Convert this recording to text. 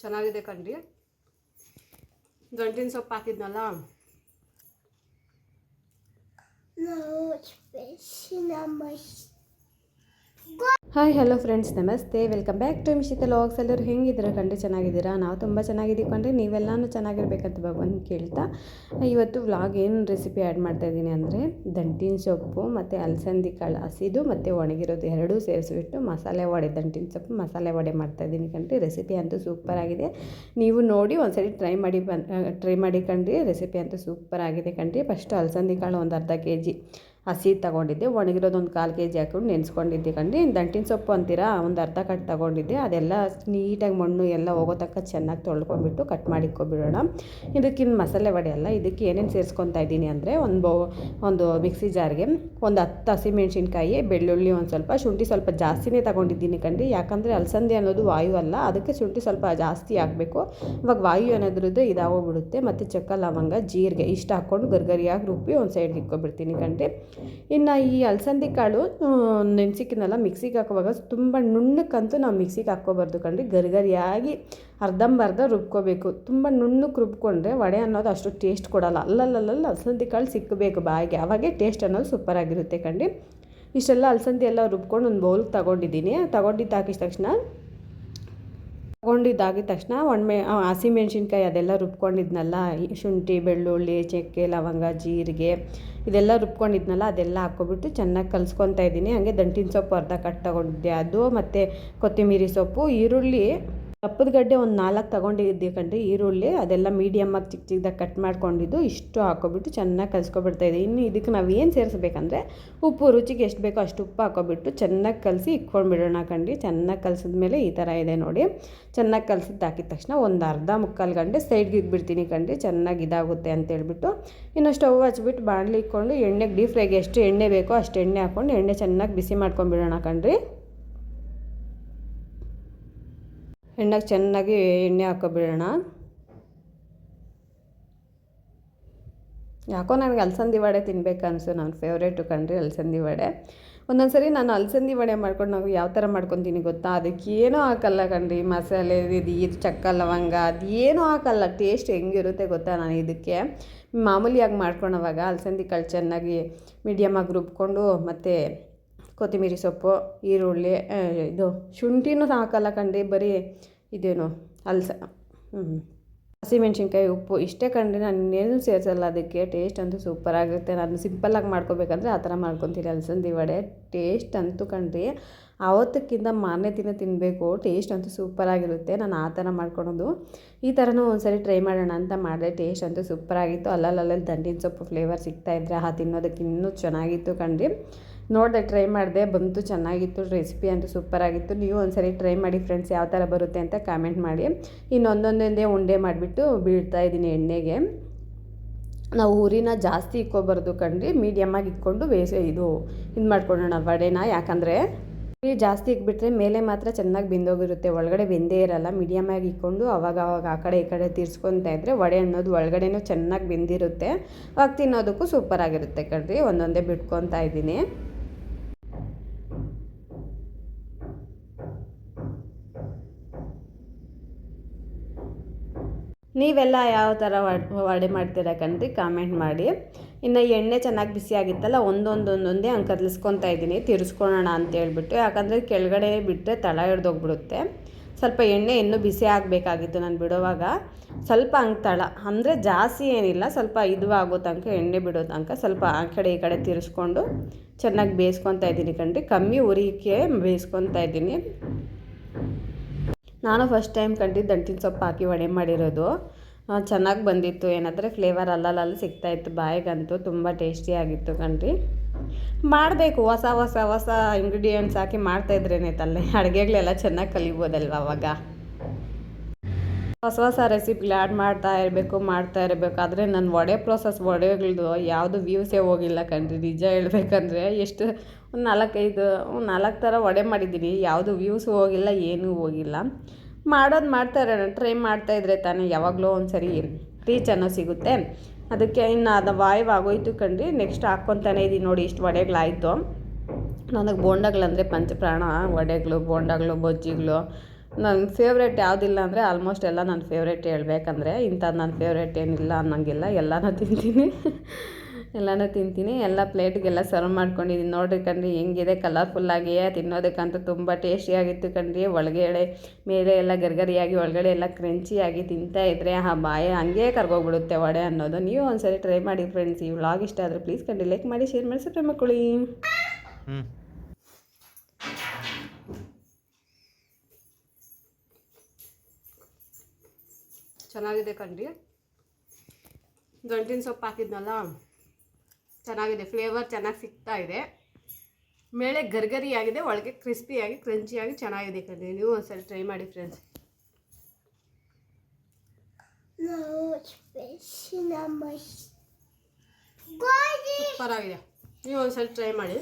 ಚೆನ್ನಾಗಿದೆ ಕಣ್ರಿ. ಗಂಟಿನ ಸೊಪ್ಪು ಹಾಕಿದ್ನಲ್ಲ, ಹಾಯ್ ಹಲೋ ಫ್ರೆಂಡ್ಸ್, ನಮಸ್ತೆ, ವೆಲ್ಕಮ್ ಬ್ಯಾಕ್ ಟು ಮಿಶಿತಾ ಲಾಗ್ಸ್. ಎಲ್ಲರೂ ಹೆಂಗಿದ್ದೀರಾ ಕಂಡ್ರಿ? ಚೆನ್ನಾಗಿದ್ದೀರಾ? ನಾವು ತುಂಬ ಚೆನ್ನಾಗಿದ್ದೀವಿ ಕಂಡ್ರಿ. ನೀವೆಲ್ಲನೂ ಚೆನ್ನಾಗಿರ್ಬೇಕಂತ ಭಗವಂತ ಕೇಳ್ತಾ ಇವತ್ತು ವ್ಲಾಗ್ ಏನು ರೆಸಿಪಿ ಆ್ಯಡ್ ಮಾಡ್ತಾಯಿದ್ದೀನಿ ಅಂದರೆ, ದಂಟಿನ ಸೊಪ್ಪು ಮತ್ತು ಅಲಸಂದಿ ಕಾಳು ಹಸಿದು ಮತ್ತು ಒಣಗಿರೋದು ಎರಡೂ ಸೇರಿಸ್ಬಿಟ್ಟು ಮಸಾಲೆ ವಡೆ, ದಂಟಿನ ಸೊಪ್ಪು ಮಸಾಲೆ ವಡೆ ಮಾಡ್ತಾಯಿದ್ದೀನಿ ಕಂಡ್ರಿ. ರೆಸಿಪಿ ಅಂತೂ ಸೂಪರ್ ಆಗಿದೆ. ನೀವು ನೋಡಿ ಒಂದ್ಸರಿ ಟ್ರೈ ಮಾಡಿ ಕಂಡ್ರಿ. ರೆಸಿಪಿ ಅಂತೂ ಸೂಪರ್ ಆಗಿದೆ ಕಂಡ್ರಿ. ಫಸ್ಟು ಅಲಸಂದಿ ಕಾಳು ಒಂದು ಅರ್ಧ kg ಹಸಿ ತೊಗೊಂಡಿದ್ದೆ, ಒಣಗಿರೋದು ಒಂದು 1/4 kg ಹಾಕೊಂಡು ನೆನೆಸ್ಕೊಂಡಿದ್ದೆ ಕಂಡ್ರಿ. ದಂಟಿನ ಸೊಪ್ಪು ಅಂತೀರಾ, ಒಂದು ಅರ್ಧ ಕಟ್ ತೊಗೊಂಡಿದ್ದೆ. ಅದೆಲ್ಲ ನೀಟಾಗಿ ಮಣ್ಣು ಎಲ್ಲ ಹೋಗೋ ತನಕ ಚೆನ್ನಾಗಿ ತೊಳ್ಕೊಂಬಿಟ್ಟು ಕಟ್ ಮಾಡಿಕೊಬಿಡೋಣ. ಇದಕ್ಕಿನ್ನು ಮಸಾಲೆ ವಡೆ ಅಲ್ಲ, ಇದಕ್ಕೆ ಏನೇನು ಸೇರಿಸ್ಕೊತಾ ಇದ್ದೀನಿ ಅಂದರೆ, ಒಂದು ಮಿಕ್ಸಿ ಜಾರ್ಗೆ ಒಂದು 10 ಹಸಿಮೆಣ್ಸಿನ್ಕಾಯಿ, ಬೆಳ್ಳುಳ್ಳಿ ಒಂದು ಸ್ವಲ್ಪ, ಶುಂಠಿ ಸ್ವಲ್ಪ ಜಾಸ್ತಿನೇ ತೊಗೊಂಡಿದ್ದೀನಿ ಕಂಡ್ರಿ. ಯಾಕಂದರೆ ಅಲಸಂದಿ ಅನ್ನೋದು ವಾಯು ಅಲ್ಲ, ಅದಕ್ಕೆ ಶುಂಠಿ ಸ್ವಲ್ಪ ಜಾಸ್ತಿ ಹಾಕಬೇಕು. ಇವಾಗ ವಾಯು ಅನ್ನೋದ್ರದ್ದು ಇದಾಗೋಗ್ಬಿಡುತ್ತೆ. ಮತ್ತು ಚಕ್ಕ, ಲವಂಗ, ಜೀರಿಗೆ ಇಷ್ಟು ಹಾಕ್ಕೊಂಡು ಗರ್ಗರಿಯಾಗಿ ರುಬ್ಬಿ ಒಂದು ಸೈಡ್ಗೆ ಇಟ್ಕೊಬಿಡ್ತೀನಿ ಕಂಡ್ರಿ. ಇನ್ನು ಈ ಅಲಸಂದಿ ಕಾಳು ನೆನೆಸಿಕ್ಕಿನಲ್ಲ, ಮಿಕ್ಸಿಗೆ ಹಾಕುವಾಗ ತುಂಬ ನುಣ್ಣಕ್ಕಂತೂ ನಾವು ಮಿಕ್ಸಿಗೆ ಹಾಕ್ಕೋಬಾರ್ದು ಕಂಡ್ರಿ. ಗರಿಗರಿಯಾಗಿ ಅರ್ಧಂಬರ್ಧ ರುಬ್ಕೋಬೇಕು. ತುಂಬ ನುಣ್ಣಕ್ಕೆ ರುಬ್ಕೊಂಡ್ರೆ ವಡೆ ಅನ್ನೋದು ಅಷ್ಟು ಟೇಸ್ಟ್ ಕೊಡೋಲ್ಲ. ಅಲ್ಲಲ್ಲಲ್ಲ ಅಲಸಂದಿ ಕಾಳು ಸಿಕ್ಕಬೇಕು ಬಾಯಿಗೆ, ಅವಾಗೆ ಟೇಸ್ಟ್ ಅನ್ನೋದು ಸೂಪರಾಗಿರುತ್ತೆ ಕಂಡ್ರಿ. ಇಷ್ಟೆಲ್ಲ ಅಲಸಂದಿ ಎಲ್ಲ ರುಬ್ಕೊಂಡು ಒಂದು ಬೌಲ್ಗೆ ತೊಗೊಂಡಿದ್ದೀನಿ. ತೊಗೊಂಡಿದ್ದಾಕಿದ ತಕ್ಷಣ ಹಸಿಮೆಣ್ಸಿನ್ಕಾಯಿ ಅದೆಲ್ಲ ರುಬ್ಕೊಂಡಿದ್ನಲ್ಲ, ಶುಂಠಿ, ಬೆಳ್ಳುಳ್ಳಿ, ಚಕ್ಕೆ, ಲವಂಗ, ಜೀರಿಗೆ ಇದೆಲ್ಲ ರುಬ್ಕೊಂಡಿದ್ನಲ್ಲ, ಅದೆಲ್ಲ ಹಾಕ್ಕೊಬಿಟ್ಟು ಚೆನ್ನಾಗಿ ಕಲಿಸ್ಕೊತಾ ಇದ್ದೀನಿ. ಹಾಗೆ ದಂಟಿನ ಸೊಪ್ಪು ಅರ್ಧ ಕಟ್ ತೊಗೊಂಡಿದ್ದೆ, ಅದು ಮತ್ತು ಕೊತ್ತಂಬರಿ ಸೊಪ್ಪು, ಈರುಳ್ಳಿ ದಪ್ಪದ ಗಡ್ಡೆ ಒಂದು 4 ತೊಗೊಂಡಿದ್ದೆ ಕಂಡ್ರಿ. ಈರುಳ್ಳಿ ಅದೆಲ್ಲ ಮೀಡಿಯಮ್ಮಾಗಿ ಚಿಕ್ಕ ಚಿಕ್ಕದಾಗಿ ಕಟ್ ಮಾಡ್ಕೊಂಡಿದ್ದು ಇಷ್ಟು ಹಾಕ್ಕೊಬಿಟ್ಟು ಚೆನ್ನಾಗಿ ಕಲಿಸ್ಕೊಬಿಡ್ತಾಯಿದ್ದೆ. ಇನ್ನು ಇದಕ್ಕೆ ನಾವು ಏನು ಸೇರಿಸ್ಬೇಕಂದ್ರೆ, ಉಪ್ಪು ರುಚಿಗೆ ಎಷ್ಟು ಬೇಕೋ ಅಷ್ಟು ಉಪ್ಪು ಹಾಕ್ಕೊಬಿಟ್ಟು ಚೆನ್ನಾಗಿ ಕಲಸಿ ಇಟ್ಕೊಂಡ್ಬಿಡೋಣ ಕಂಡ್ರಿ. ಚೆನ್ನಾಗಿ ಕಲಿಸಿದ್ಮೇಲೆ ಈ ಥರ ಇದೆ ನೋಡಿ. ಚೆನ್ನಾಗಿ ಕಲಸಿದ್ದು ಹಾಕಿದ ತಕ್ಷಣ ಒಂದು ಅರ್ಧ ಮುಕ್ಕಾಲು ಗಂಟೆ ಸೈಡ್ಗೆ ಇಟ್ಬಿಡ್ತೀನಿ ಕಂಡ್ರಿ, ಚೆನ್ನಾಗಿ ಇದಾಗುತ್ತೆ ಅಂತೇಳ್ಬಿಟ್ಟು. ಇನ್ನು ಸ್ಟವ್ ಹಚ್ಬಿಟ್ಟು ಬಾಣಲಿ ಇಟ್ಕೊಂಡು ಎಣ್ಣೆಗೆ ಡೀಪ್ ಫ್ರೈಗೆ ಎಷ್ಟು ಎಣ್ಣೆ ಬೇಕೋ ಅಷ್ಟು ಎಣ್ಣೆ ಹಾಕ್ಕೊಂಡು ಎಣ್ಣೆ ಚೆನ್ನಾಗಿ ಬಿಸಿ ಮಾಡ್ಕೊಂಡ್ಬಿಡೋಣ ಕಂಡ್ರಿ. ಎಣ್ಣೆಗೆ ಚೆನ್ನಾಗಿ ಎಣ್ಣೆ ಹಾಕ್ಕೊಬಿಡೋಣ. ಯಾಕೋ ನನಗೆ ಅಲಸಂದಿ ವಡೆ ತಿನ್ಬೇಕು ಅನಿಸು, ನನ್ನ ಫೇವ್ರೇಟು ಕಂಡ್ರಿ ಅಲಸಂದಿ ವಡೆ. ಒಂದೊಂದು ಸರಿ ನಾನು ಅಲಸಂದಿ ವಡೆ ಮಾಡ್ಕೊಂಡು ನಾವು ಯಾವ ಥರ ಮಾಡ್ಕೊತೀನಿ ಗೊತ್ತಾ, ಅದಕ್ಕೇನೂ ಹಾಕಲ್ಲ ಕಂಡ್ರಿ, ಮಸಾಲೆ ಇದು ಚಕ್ಕ, ಲವಂಗ ಅದೇನೂ ಹಾಕಲ್ಲ. ಟೇಸ್ಟ್ ಹೆಂಗಿರುತ್ತೆ ಗೊತ್ತಾ, ನಾನು ಇದಕ್ಕೆ ಮಾಮೂಲಿಯಾಗಿ ಮಾಡ್ಕೊಳೋವಾಗ ಅಲಸಂದಿ ಕಾಳು ಚೆನ್ನಾಗಿ ಮೀಡಿಯಮಾಗಿ ರುಬ್ಕೊಂಡು, ಮತ್ತು ಕೊತ್ತಂಬರಿ ಸೊಪ್ಪು, ಈರುಳ್ಳಿ, ಇದು ಶುಂಠಿನೂ ಹಾಕಲ್ಲ ಕಂಡ್ರಿ, ಬರೀ ಇದೇನು ಹಸಿಮೆಣ್ಸಿನ್ಕಾಯಿ, ಉಪ್ಪು ಇಷ್ಟೇ ಕಂಡ್ರಿ. ನಾನು ಇನ್ನೇನು ಸೇರಿಸಲ್ಲ ಅದಕ್ಕೆ. ಟೇಸ್ಟ್ ಅಂತೂ ಸೂಪರಾಗಿರುತ್ತೆ. ನಾನು ಸಿಂಪಲ್ಲಾಗಿ ಮಾಡ್ಕೋಬೇಕಂದ್ರೆ ಆ ಥರ ಮಾಡ್ಕೊತೀನಿ ಅಲಸಂದಿ ವಡೆ. ಟೇಸ್ಟ್ ಅಂತೂ ಕಂಡ್ರಿ ಆವತ್ತಕ್ಕಿಂತ ಮಾರನೇ ದಿನ ತಿನ್ನಬೇಕು. ಟೇಸ್ಟ್ ಅಂತೂ ಸೂಪರಾಗಿರುತ್ತೆ. ನಾನು ಆ ಥರ ಮಾಡ್ಕೊಳೋದು. ಈ ಥರನೂ ಒಂದ್ಸರಿ ಟ್ರೈ ಮಾಡೋಣ ಅಂತ ಮಾಡಿದೆ. ಟೇಸ್ಟ್ ಅಂತೂ ಸೂಪರಾಗಿತ್ತು. ಅಲ್ಲಲ್ಲಿ ದಂಟಿನ ಸೊಪ್ಪು ಫ್ಲೇವರ್ ಸಿಗ್ತಾಯಿದ್ರೆ ತಿನ್ನೋದಕ್ಕೆ ಇನ್ನೂ ಚೆನ್ನಾಗಿತ್ತು ಕಂಡ್ರಿ. ನೋಡಿದೆ, ಟ್ರೈ ಮಾಡಿದೆ, ಬಂತು, ಚೆನ್ನಾಗಿತ್ತು. ರೆಸಿಪಿ ಅಂತೂ ಸೂಪರಾಗಿತ್ತು. ನೀವು ಒಂದ್ಸರಿ ಟ್ರೈ ಮಾಡಿ ಫ್ರೆಂಡ್ಸ್, ಯಾವ ಥರ ಬರುತ್ತೆ ಅಂತ ಕಾಮೆಂಟ್ ಮಾಡಿ. ಇನ್ನೊಂದೊಂದೇ ಉಂಡೆ ಮಾಡಿಬಿಟ್ಟು ಬೀಳ್ತಾಯಿದ್ದೀನಿ ಎಣ್ಣೆಗೆ. ನಾವು ಉರಿನ ಜಾಸ್ತಿ ಇಕ್ಕೋಬಾರ್ದು ಕಂಡ್ರಿ, ಮೀಡಿಯಮ್ಮಾಗಿ ಇಟ್ಕೊಂಡು ಇದು ಮಾಡ್ಕೊಳ್ಳೋಣ ವಡೆನ. ಯಾಕಂದರೆ ಉರಿ ಜಾಸ್ತಿ ಇಕ್ಬಿಟ್ರೆ ಮೇಲೆ ಮಾತ್ರ ಚೆನ್ನಾಗಿ ಬೆಂದೋಗಿರುತ್ತೆ, ಒಳಗಡೆ ಬೆಂದೇ ಇರಲ್ಲ. ಮೀಡಿಯಮ್ಮಾಗಿ ಇಕ್ಕೊಂಡು ಅವಾಗ ಆ ಕಡೆ ಈ ಕಡೆ ತಿರ್ಸ್ಕೊತಾ ಇದ್ದರೆ ವಡೆ ಅನ್ನೋದು ಒಳಗಡೆನೂ ಚೆನ್ನಾಗಿ ಬೆಂದಿರುತ್ತೆ. ಅವಾಗ ತಿನ್ನೋದಕ್ಕೂ ಸೂಪರಾಗಿರುತ್ತೆ ಕಣ್ರಿ. ಒಂದೊಂದೇ ಬಿಟ್ಕೊತಾ ಇದ್ದೀನಿ. ನೀವೆಲ್ಲ ಯಾವ ಥರ ವಡೆ ಮಾಡ್ತೀರಾ ಕಂಡ್ರಿ, ಕಾಮೆಂಟ್ ಮಾಡಿ. ಇನ್ನು ಎಣ್ಣೆ ಚೆನ್ನಾಗಿ ಬಿಸಿ ಆಗಿತ್ತಲ್ಲ, ಒಂದೊಂದೇ ಹಂಗೆ ಕದಲಿಸ್ಕೊತಾ ಇದ್ದೀನಿ, ತಿರ್ಸ್ಕೊಳ್ಳೋಣ ಅಂತೇಳ್ಬಿಟ್ಟು. ಯಾಕಂದರೆ ಕೆಳಗಡೆ ಬಿಟ್ಟರೆ ತಳ ಹಿಡ್ದೋಗ್ಬಿಡುತ್ತೆ. ಸ್ವಲ್ಪ ಎಣ್ಣೆ ಇನ್ನೂ ಬಿಸಿ ಆಗಬೇಕಾಗಿತ್ತು ನಾನು ಬಿಡೋವಾಗ. ಸ್ವಲ್ಪ ಹಂಗೆ ತಳ ಅಂದರೆ ಜಾಸ್ತಿ ಏನಿಲ್ಲ, ಸ್ವಲ್ಪ ಇದು ಆಗೋ ತನಕ, ಎಣ್ಣೆ ಬಿಡೋ ತನಕ ಸ್ವಲ್ಪ ಆ ಕಡೆ ಈ ಕಡೆ ತಿರ್ಸ್ಕೊಂಡು ಚೆನ್ನಾಗಿ ಬೇಯಿಸ್ಕೊತಾ ಇದ್ದೀನಿ ಕಂಡ್ರಿ. ಕಮ್ಮಿ ಉರಿಕೆ ಬೇಯಿಸ್ಕೊತಾ ಇದ್ದೀನಿ. ನಾನು ಫಸ್ಟ್ ಟೈಮ್ ಕಂಡ್ರಿ ದಂಟಿನ ಸೊಪ್ಪು ಹಾಕಿ ವಡೆ ಮಾಡಿರೋದು. ಚೆನ್ನಾಗಿ ಬಂದಿತ್ತು. ಏನಾದರೆ ಫ್ಲೇವರ್ ಅಲ್ಲಲ್ಲಿ ಸಿಗ್ತಾಯಿತ್ತು ಬಾಯಿಗಂತೂ. ತುಂಬ ಟೇಸ್ಟಿಯಾಗಿತ್ತು ಕಣ್ರಿ. ಮಾಡಬೇಕು, ಹೊಸ ಇಂಗ್ರೀಡಿಯೆಂಟ್ಸ್ ಹಾಕಿ ಮಾಡ್ತಾಯಿದ್ರೇ ತಲೆ ಅಡುಗೆಗಳೆಲ್ಲ ಚೆನ್ನಾಗಿ ಕಲಿಬೋದಲ್ವ ಅವಾಗ. ಹೊಸ ರೆಸಿಪಿಗಳು ಆ್ಯಡ್ ಮಾಡ್ತಾ ಇರಬೇಕು. ಆದರೆ ನನ್ನ ವಡೆ ವಡೆಗಳದ್ದು ಯಾವುದು ವ್ಯೂಸೇ ಹೋಗಿಲ್ಲ ಕಣ್ರಿ. ನಿಜ ಹೇಳ್ಬೇಕಂದ್ರೆ ಎಷ್ಟು ಒಂದು 4 ಥರ ವಡೆ ಮಾಡಿದ್ದೀನಿ, ಯಾವುದು ವ್ಯೂಸ್ ಹೋಗಿಲ್ಲ, ಏನೂ ಹೋಗಿಲ್ಲ. ಮಾಡ್ತಾರೆ, ಟ್ರೈ ಮಾಡ್ತಾಯಿದ್ರೆ ತಾನೇ ಯಾವಾಗಲೂ ಒಂದು ಸರಿ ರೀಚ್ ಅನ್ನೋ ಸಿಗುತ್ತೆ. ಅದಕ್ಕೆ ಇನ್ನು ಅದು ವಾಯವಾಗೋಯ್ತು ಕಣ್ರಿ. ನೆಕ್ಸ್ಟ್ ಹಾಕ್ಕೊತಾನೆ ಇದ್ದೀನಿ ನೋಡಿ. ಇಷ್ಟು ವಡೆಗಳಾಯಿತು. ನನಗೆ ಬೋಂಡಗಳಂದರೆ ಪಂಚಪ್ರಾಣ. ವಡೆಗಳು, ಬೋಂಡಗಳು, ಬಜ್ಜಿಗಳು ನನ್ನ ಫೇವ್ರೇಟ್ ಯಾವುದಿಲ್ಲ ಅಂದರೆ ಆಲ್ಮೋಸ್ಟ್ ಎಲ್ಲ ನನ್ನ ಫೇವ್ರೇಟ್ ಹೇಳ್ಬೇಕಂದ್ರೆ ಇಂಥದ್ದು ನನ್ನ ಫೇವ್ರೇಟ್ ಏನಿಲ್ಲ ಅನ್ನೋಂಗಿಲ್ಲ ಎಲ್ಲನೂ ತಿಂತೀನಿ ಎಲ್ಲನೂ ತಿಂತೀನಿ. ಎಲ್ಲ ಪ್ಲೇಟ್ಗೆಲ್ಲ ಸರ್ವ್ ಮಾಡ್ಕೊಂಡಿದ್ದೀನಿ ನೋಡಿರಿ ಕಣ್ರಿ ಹೆಂಗಿದೆ ಕಲರ್ಫುಲ್ಲಾಗಿಯೇ. ತಿನ್ನೋದಕ್ಕಂತೂ ತುಂಬ ಟೇಸ್ಟಿಯಾಗಿತ್ತು ಕಣ್ರಿ. ಒಳಗಡೆ ಮೇಲೆ ಎಲ್ಲ ಗರ್ಗರಿಯಾಗಿ ಒಳಗಡೆ ಎಲ್ಲ ಕ್ರಂಚಿಯಾಗಿ ತಿಂತಾಯಿದ್ರೆ ಆ ಬಾಯ ಹಂಗೇ ಕರ್ಗೋಗ್ಬಿಡುತ್ತೆ ವಡೆ ಅನ್ನೋದು. ನೀವು ಒಂದ್ಸರಿ ಟ್ರೈ ಮಾಡಿ ಫ್ರೆಂಡ್ಸ್. ಈ ವ್ಲಾಗ್ ಇಷ್ಟ ಆದರೆ ಪ್ಲೀಸ್ ಕಣ್ರಿ ಲೈಕ್ ಮಾಡಿ, ಶೇರ್ ಮಾಡಿ, ಸಬ್ಸ್ಕ್ರೈಬ್ ಮಾಡ್ಕೊಳ್ಳಿ. ಚೆನ್ನಾಗಿದೆ ಕಣ್ರಿ. ಗಂಟಿನ ಸೊಪ್ಪು ಹಾಕಿದ್ನಲ್ಲ ಚೆನ್ನಾಗಿದೆ, ಫ್ಲೇವರ್ ಚೆನ್ನಾಗಿ ಸಿಗ್ತಾ ಇದೆ. ಮೇಲೆ ಗರ್ಗರಿಯಾಗಿದೆ, ಒಳಗೆ ಕ್ರಿಸ್ಪಿಯಾಗಿ ಕ್ರಂಚಿಯಾಗಿ ಚೆನ್ನಾಗಿದೆ ಕಣ್ರಿ. ನೀವು ಒಂದ್ಸರಿ ಟ್ರೈ ಮಾಡಿ ಫ್ರೆಂಡ್ಸ್. ಸೂಪರ್ ಆಗಿದೆ, ನೀವು ಒಂದ್ಸರಿ ಟ್ರೈ ಮಾಡಿ.